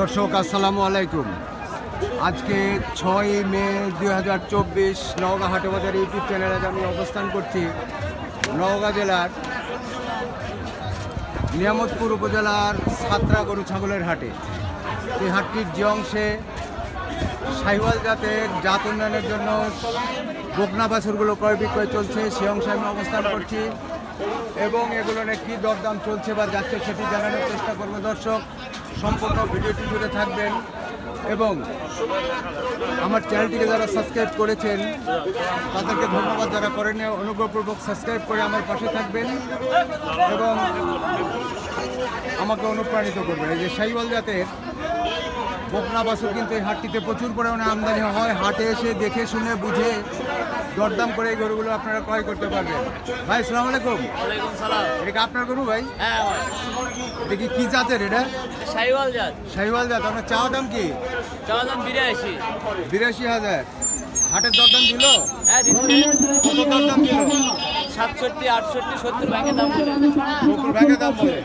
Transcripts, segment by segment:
দর্শক আসসালামু আলাইকুম। আজকে 6 মে 2024 নওগাঁ হাটবাজার ইউটিউব চ্যানেলে আমি অবস্থান করছি নওগাঁ জেলার নিয়ামতপুর উপজেলার সাতরা গরু ছাগলের হাটে। এই হাটটির যে অংশে শাহিওয়াল জাতের জাত উন্নয়নের জন্য বকনা বাছুরগুলো ক্রয় বিক্রয় চলছে সে অংশে আমি অবস্থান করছি এবং এগুলোর কী দরদাম চলছে বা যাচ্ছে সেটি জানানোর চেষ্টা করব। দর্শক সম্পূর্ণ ভিডিওটি জুড়ে থাকবেন এবং আমার চ্যানেলটিকে যারা সাবস্ক্রাইব করেছেন তাদেরকে ধন্যবাদ, যারা করেনি অনুগ্রহপূর্বক সাবস্ক্রাইব করে আমার পাশে থাকবেন এবং আমাকে অনুপ্রাণিত করবেন। এই যে শাহিওয়াল জাতের বকনা বাছুর কিন্তু এই হাটটিতে প্রচুর পরিমাণে আমদানি হয়। হাটে এসে দেখে শুনে বুঝে দরদাম করে এই গরুগুলো আপনারা ক্রয় করতে পারবেন। ভাই আসসালামু আলাইকুম। ওয়ালাইকুম সালাম। এটা কি আপনার গরু ভাই? হ্যাঁ ভাই। এটা কি জাতের? এটা শাহিওয়াল জাত। শাহিওয়াল জাত। আপনার চাওয়া দাম কি? চাওয়া দাম 82। 82,000। হাটের দরদাম দিল? হ্যাঁ দিচ্ছে। কত দরদাম দিল? 67, 68, 70 ভাঙে দাম বলে। 70 ভাগে দাম বলে।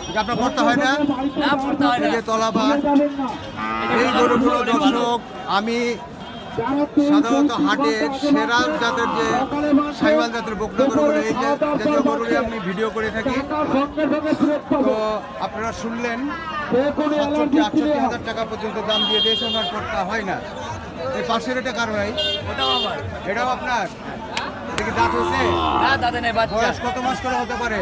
এটা আপনার পড়তে হয় না? না পড়তে হয় না। এই যে তলাবার এই গরুগুলো দর্শক আমি সাধারণত হাটের সেরা জাতের যে শাহিওয়াল জাতের বকনা গরুগুলো এই যে জাতীয় গরুগুলি আমি ভিডিও করে থাকি। তো আপনারা শুনলেন 70-68,000 টাকা পর্যন্ত দাম দিয়ে দিয়েছে, ওনার পড়তা হয় না। এই পাশের এটা কার ভাই? ওটাও আমার। এটাও আপনার? এটা কি দাঁত হয়েছে? না দাদা নেই বাচ্চা। বয়স কত মাস করে হতে পারে?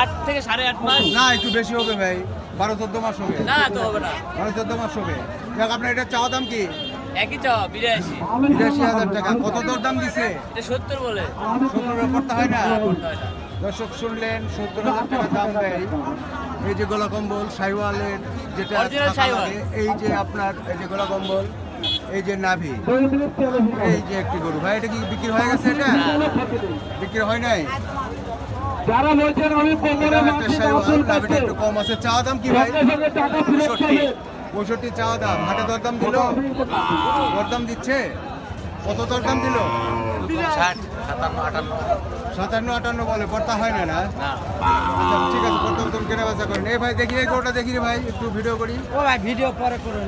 8 থেকে 8.5 মাস। না একটু বেশি হবে ভাই, 12-14 মাস হবে। না তো হবে না। 12-14 মাস হবে। দেখ আপনার এটা চাওয়া দাম কি? একই চাওয়া 82। 82,000 টাকা। কত দর দাম দিছে? এটা 70 বলে। 70 পড়তে হয় না? পড়তে হয় না। দর্শক শুনলেন 70,000 টাকা দাম দেয়। এই যে গলা কম্বল শাহিওয়ালের যেটা Original থাকা শাহিওয়াল। লাগে, এই যে আপনার এই যে গলা কম্বল, এই যে নাভি, এই যে একটি গরু ভাই, এটা কি বিক্রি হয়ে গেছে? এটা বিক্রি হয় নাই। যারা বলছেন আমি কোমরে একটা শাহিওয়াল, নাভিটা একটু কম আছে। চাওয়া দাম কি ভাই? 65 চাওয়া দাম। হাটে দরদাম দিল? দরদাম দিচ্ছে? কত দরদাম দিল? 60, 57, 58। 57-58 বলে। পড়তা হয় না না? না। আচ্ছা ঠিক আছে, প্রথম তুমি কেনা বেচা করেন। এই ভাই দেখি এই গরুটা দেখি রে ভাই, একটু ভিডিও করি। ও ভাই ভিডিও পরে করুন।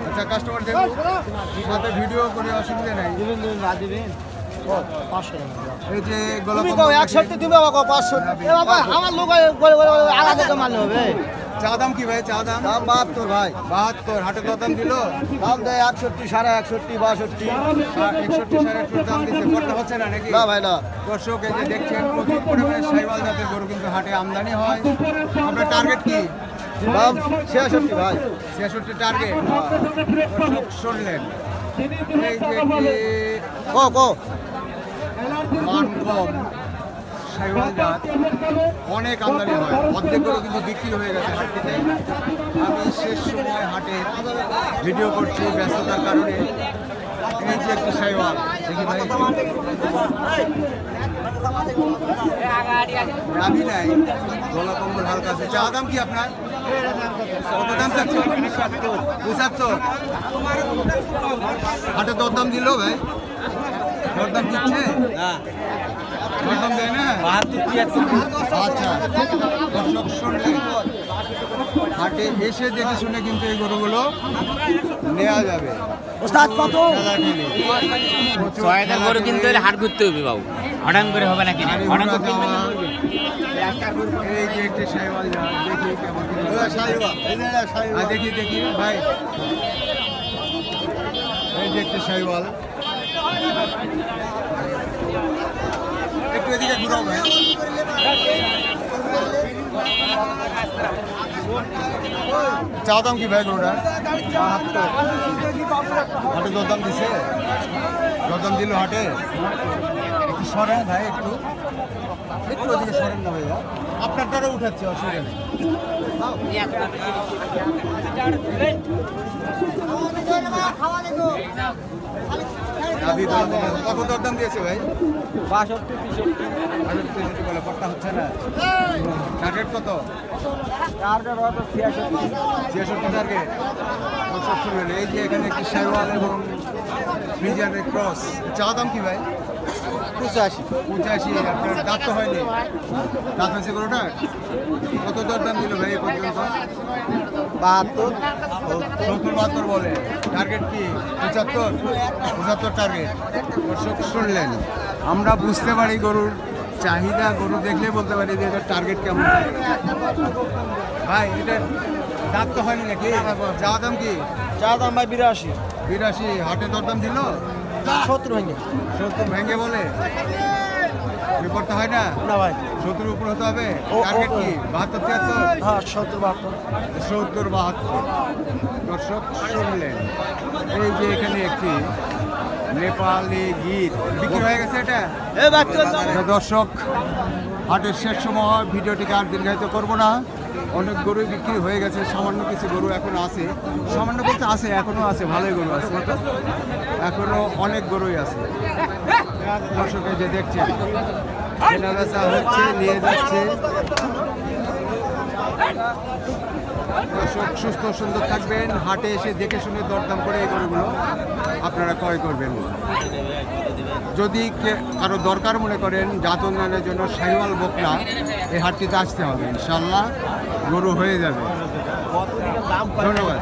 আচ্ছা কাস্টমার দেখবো, সাথে ভিডিও করে অসুবিধা নাই। দিবেন না দিবেন 500 এই যে গলা তুমি কম্বল কও 61 তুমি বাবা 500 এ বাবা আমার লোক আলাদা থেকে মারলে হবে। চা দাম কি ভাই? চা দাম দাম 72 ভাই। 72। হাটে কত দাম দিল? দাম দেয় 61, 61.5, 62। 61-61.5 দাম দিচ্ছে। পড়তে হচ্ছে না নাকি? না ভাই না। দর্শক এই যে দেখছেন প্রচুর পরিমাণে শাহিওয়াল জাতের গরু কিন্তু হাটে আমদানি হয়। আপনার টার্গেট কি? দাম 66 ভাই। 66 টার্গেট। দর্শক শুনলেন এই যে কো কো মান কম শাহিওয়াল জাত, অনেক আমদানি হয়। অর্ধেক গরু কিন্তু বিক্রি হয়ে গেছে হাটটিতে। আমি শেষ সময় হাটে ভিডিও করছি ব্যস্ততার কারণে। এই যে একটি শাহিওয়াল দেখি ভাই, নাভি নাই, গলা কম্বল হালকা আছে। চা দাম কি আপনার? কত দাম চাচ্ছে? 75। হাটে দরদাম দিল ভাই? দরদাম দিচ্ছে? দরদাম দেয় না? আচ্ছা দর্শক শুনলেন, হাটে এসে দেখে শুনে কিন্তু এই গরুগুলো নেওয়া যাবে। ওস্তাদ কত? ছয়টা গরু কিনতে হলে হাট ঘুরতে হবে বাবু। হঠাৎ করে হবে না কিনা? হঠাৎ করে কিনতে হবে। এই যে একটি শাহিওয়াল জাত, দেখি কেমন কি দেখি দেখি ভাই, এই যে একটি শাহিওয়াল, একটু এদিকে ঘুরাও ভাই। চা দাম কি ভাই গরুটা? 72। হাটে দরদাম দিছে? দরদাম দিল হাটে? একটু সরেন ভাই, একটু একটু ওদিকে সরেন না ভাইয়া, আপনার দ্বারা উঠাচ্ছে, অসুবিধা নেই। কত দরদাম দিয়েছে ভাই? 62, 63। বলে পড়তা হচ্ছে না। টার্গেট কত? 66 টার্গেট। এই যে এখানে একটি শাহিওয়াল এবং ফ্রিজিয়ানের ক্রস। চা দাম কি ভাই? 85। আপনার দাঁত তো হয়নি? দাঁত হয়েছে গরুটার? কত দর দাম দিল ভাই এ পর্যন্ত? 72 70 বলে। টার্গেট কি 75 টার্গেট। দর্শক শুনলেন, আমরা বুঝতে পারি গরুর চাহিদা, গরু দেখলে বলতে পারি যে এটার টার্গেট কেমন। ভাই এটার দাম তো হয়নি নাকি? চাওয়া দাম কি? চা দাম ভাই 82 82। হাটে দরদাম দিল 70 ভেঙে 70 ভেঙে বলে। রিপোর্ট তো হয় না না ভাই 70 উপর হতে হবে। ও, টার্গেট ও, কি 72 73? হ্যাঁ 70 72 70 72। দর্শক শুনলেন, এই যে এখানে একটি নেপালি গির বিক্রি হয়ে গেছে। এটা দর্শক হাটের শেষ সময়, ভিডিওটিকে আর দীর্ঘায়িত করবো না। অনেক গরু বিক্রি হয়ে গেছে, সামান্য কিছু গরু এখনো আছে। সামান্য বলতে আছে, এখনো আছে, ভালোই গরু আছে, এখনো অনেক গরুই আছে। দর্শকে যে দেখছেন কেনা বেচা হচ্ছে, নিয়ে যাচ্ছে। দর্শক সুস্থ সুন্দর থাকবেন, হাটে এসে দেখে শুনে দরদাম করে এই গরুগুলো আপনারা ক্রয় করবেন। যদি কারো দরকার মনে করেন জাত উন্নয়নের জন্য শাহিওয়াল বকনা, এই হাটটিতে আসতে হবে, ইনশাল্লাহ গরু হয়ে যাবে। ধন্যবাদ।